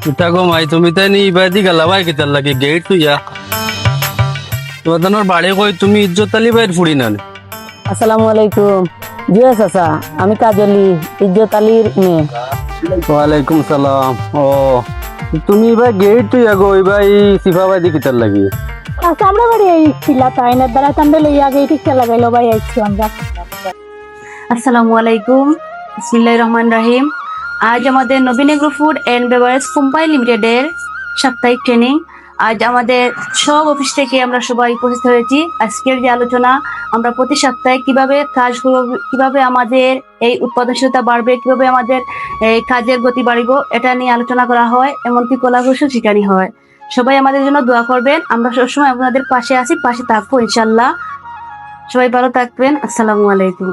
উঠা গো মাই তুমি তাই নি ইবাদি গেলা ভাই কিতার লাগে গেট তুইয়া তোমার বাড়ি কই তুমি ইজ্জত আলী ভাইয়ের ফুড়ি না আসসালামু আলাইকুম। জি চাচা, আমি কাজলি ইজ্জত আলীর মেয়ে। ওয়ালাইকুম সালাম। ও তুমি ভাই গেট তুইয়া গো ভাই সিফা ভাই দি কিতার লাগি আচ্ছা, আমরা বাড়ি এই খিলা তাইনের দ্বারা কান্দে লইয়া আগে টিকা লাগাইলো ভাই আইছি আমরা। আসসালামু আলাইকুম, বিসমিল্লাহির রহমানির রহিম। আজ আমাদের Nabin agro food and beverage company লিমিটেডের সাপ্তাহিক ট্রেনিং। আজ আমাদের সব অফিস থেকে আমরা সবাই উপস্থিত হয়েছি। আজকের যে আলোচনা, আমরা প্রতি সপ্তাহে কিভাবে কাজ করব, কিভাবে আমাদের এই উৎপাদনশীলতা বাড়বে, কিভাবে আমাদের এই কাজের গতি বাড়িব, এটা নিয়ে আলোচনা করা হয়, এমনকি কলাকৌশল শেখানো হয়। সবাই আমাদের জন্য দোয়া করবেন। আমরা সবসময় আপনাদের পাশে আছি, পাশে থাকবো ইনশাল্লাহ। সবাই ভালো থাকবেন। আসসালামু আলাইকুম।